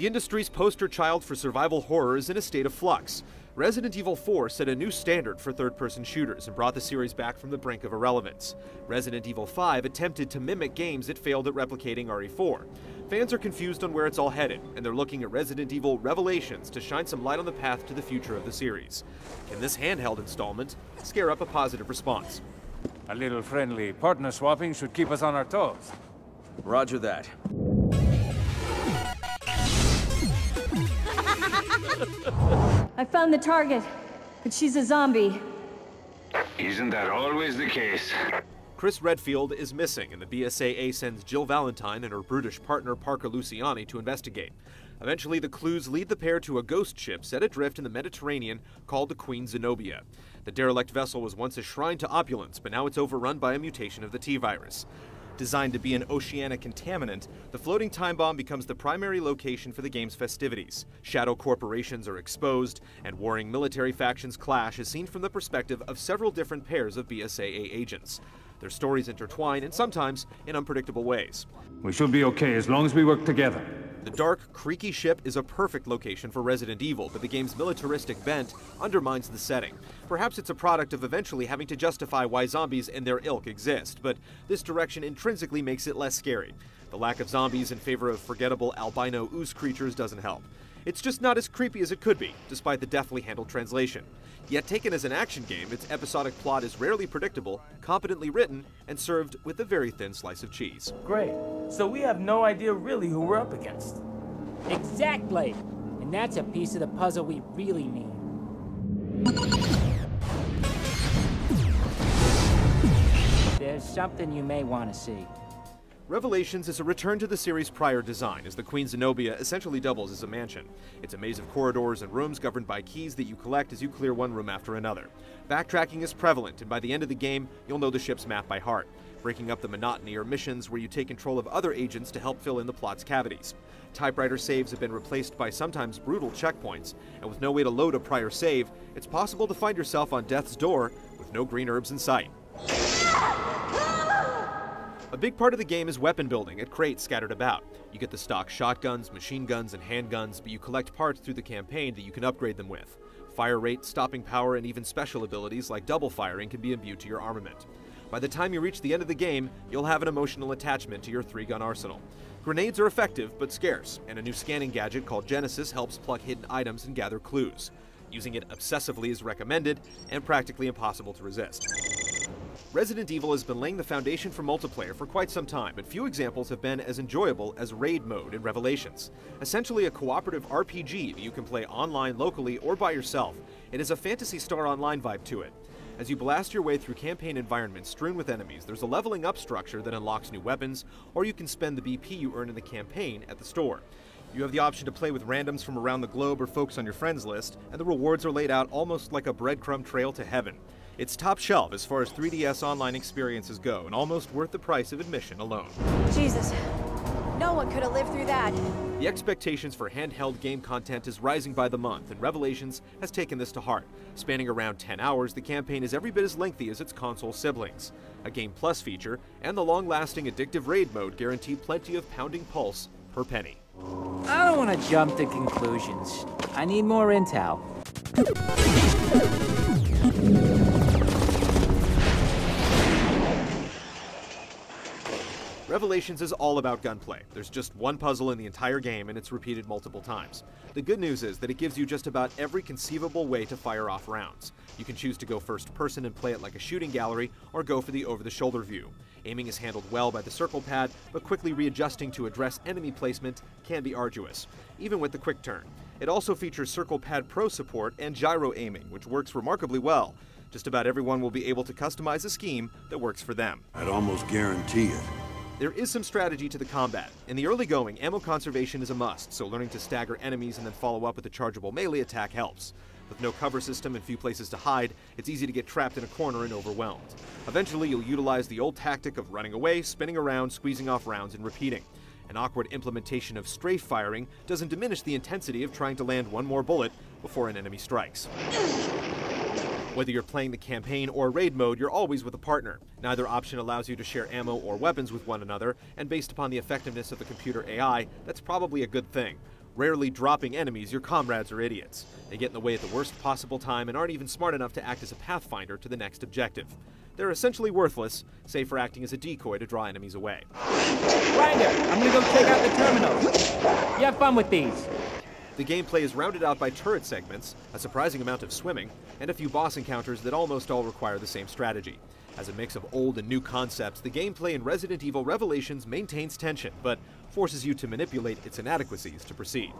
The industry's poster child for survival horror is in a state of flux. Resident Evil 4 set a new standard for third-person shooters and brought the series back from the brink of irrelevance. Resident Evil 5 attempted to mimic games it failed at replicating RE4. Fans are confused on where it's all headed, and they're looking at Resident Evil Revelations to shine some light on the path to the future of the series. Can this handheld installment scare up a positive response? A little friendly partner swapping should keep us on our toes. Roger that. I found the target, but she's a zombie. Isn't that always the case? Chris Redfield is missing, and the BSAA sends Jill Valentine and her brutish partner Parker Luciani to investigate. Eventually, the clues lead the pair to a ghost ship set adrift in the Mediterranean called the Queen Zenobia. The derelict vessel was once a shrine to opulence, but now it's overrun by a mutation of the T-virus. Designed to be an oceanic contaminant, the floating time bomb becomes the primary location for the game's festivities. Shadow corporations are exposed, and warring military factions clash as seen from the perspective of several different pairs of BSAA agents. Their stories intertwine, and sometimes in unpredictable ways. We should be okay as long as we work together. The dark, creaky ship is a perfect location for Resident Evil, but the game's militaristic bent undermines the setting. Perhaps it's a product of eventually having to justify why zombies and their ilk exist, but this direction intrinsically makes it less scary. The lack of zombies in favor of forgettable albino ooze creatures doesn't help. It's just not as creepy as it could be, despite the deftly handled translation. Yet taken as an action game, its episodic plot is rarely predictable, competently written, and served with a very thin slice of cheese. Great. So we have no idea really who we're up against. Exactly. And that's a piece of the puzzle we really need. There's something you may want to see. Revelations is a return to the series' prior design, as the Queen Zenobia essentially doubles as a mansion. It's a maze of corridors and rooms governed by keys that you collect as you clear one room after another. Backtracking is prevalent, and by the end of the game, you'll know the ship's map by heart. Breaking up the monotony are missions where you take control of other agents to help fill in the plot's cavities. Typewriter saves have been replaced by sometimes brutal checkpoints, and with no way to load a prior save, it's possible to find yourself on death's door with no green herbs in sight. A big part of the game is weapon building at crates scattered about. You get the stock shotguns, machine guns, and handguns, but you collect parts through the campaign that you can upgrade them with. Fire rate, stopping power, and even special abilities like double firing can be imbued to your armament. By the time you reach the end of the game, you'll have an emotional attachment to your 3-gun arsenal. Grenades are effective, but scarce, and a new scanning gadget called Genesis helps pluck hidden items and gather clues. Using it obsessively is recommended, and practically impossible to resist. Resident Evil has been laying the foundation for multiplayer for quite some time, but few examples have been as enjoyable as Raid Mode in Revelations. Essentially a cooperative RPG that you can play online, locally, or by yourself. It has a Phantasy Star Online vibe to it. As you blast your way through campaign environments strewn with enemies, there's a leveling up structure that unlocks new weapons, or you can spend the BP you earn in the campaign at the store. You have the option to play with randoms from around the globe or folks on your friends list, and the rewards are laid out almost like a breadcrumb trail to heaven. It's top shelf as far as 3DS online experiences go, and almost worth the price of admission alone. Jesus, no one could have lived through that. The expectations for handheld game content is rising by the month, and Revelations has taken this to heart. Spanning around 10 hours, the campaign is every bit as lengthy as its console siblings. A Game Plus feature and the long-lasting addictive raid mode guarantee plenty of pounding pulse per penny. I don't want to jump to conclusions. I need more intel. Revelations is all about gunplay. There's just one puzzle in the entire game, and it's repeated multiple times. The good news is that it gives you just about every conceivable way to fire off rounds. You can choose to go first person and play it like a shooting gallery, or go for the over-the-shoulder view. Aiming is handled well by the circle pad, but quickly readjusting to address enemy placement can be arduous, even with the quick turn. It also features Circle Pad Pro support and gyro aiming, which works remarkably well. Just about everyone will be able to customize a scheme that works for them. I'd almost guarantee it. There is some strategy to the combat. In the early going, ammo conservation is a must, so learning to stagger enemies and then follow up with a chargeable melee attack helps. With no cover system and few places to hide, it's easy to get trapped in a corner and overwhelmed. Eventually, you'll utilize the old tactic of running away, spinning around, squeezing off rounds, and repeating. An awkward implementation of strafe firing doesn't diminish the intensity of trying to land one more bullet before an enemy strikes. Whether you're playing the campaign or raid mode, you're always with a partner. Neither option allows you to share ammo or weapons with one another, and based upon the effectiveness of the computer AI, that's probably a good thing. Rarely dropping enemies, your comrades are idiots. They get in the way at the worst possible time and aren't even smart enough to act as a pathfinder to the next objective. They're essentially worthless, save for acting as a decoy to draw enemies away. Ryder, I'm gonna go check out the terminals. You have fun with these. The gameplay is rounded out by turret segments, a surprising amount of swimming, and a few boss encounters that almost all require the same strategy. As a mix of old and new concepts, the gameplay in Resident Evil Revelations maintains tension, but forces you to manipulate its inadequacies to proceed.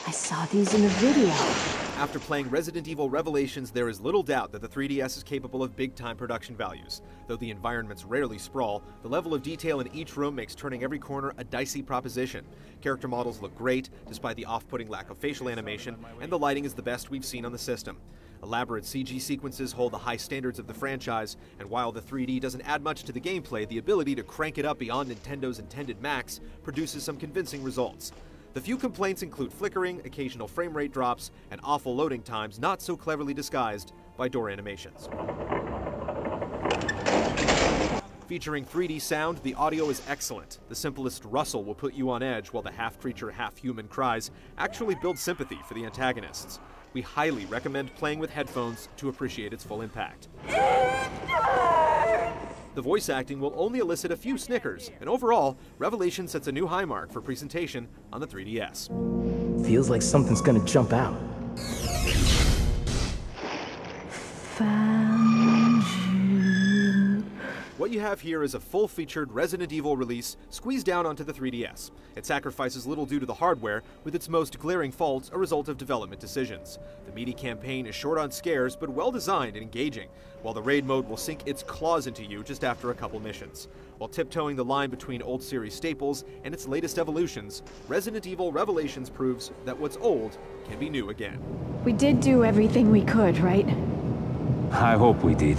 I saw these in the video. After playing Resident Evil Revelations, there is little doubt that the 3DS is capable of big-time production values. Though the environments rarely sprawl, the level of detail in each room makes turning every corner a dicey proposition. Character models look great, despite the off-putting lack of facial animation, and the lighting is the best we've seen on the system. Elaborate CG sequences hold the high standards of the franchise, and while the 3D doesn't add much to the gameplay, the ability to crank it up beyond Nintendo's intended max produces some convincing results. The few complaints include flickering, occasional frame rate drops, and awful loading times not so cleverly disguised by door animations. Featuring 3D sound, the audio is excellent. The simplest rustle will put you on edge, while the half-creature, half-human cries actually build sympathy for the antagonists. We highly recommend playing with headphones to appreciate its full impact. The voice acting will only elicit a few snickers, and overall, Revelation sets a new high mark for presentation on the 3DS. Feels like something's gonna jump out. Found you. What you have here is a full-featured Resident Evil release squeezed down onto the 3DS. It sacrifices little due to the hardware, with its most glaring faults a result of development decisions. The meaty campaign is short on scares, but well-designed and engaging, while the raid mode will sink its claws into you just after a couple missions. While tiptoeing the line between old series staples and its latest evolutions, Resident Evil Revelations proves that what's old can be new again. We did do everything we could, right? I hope we did.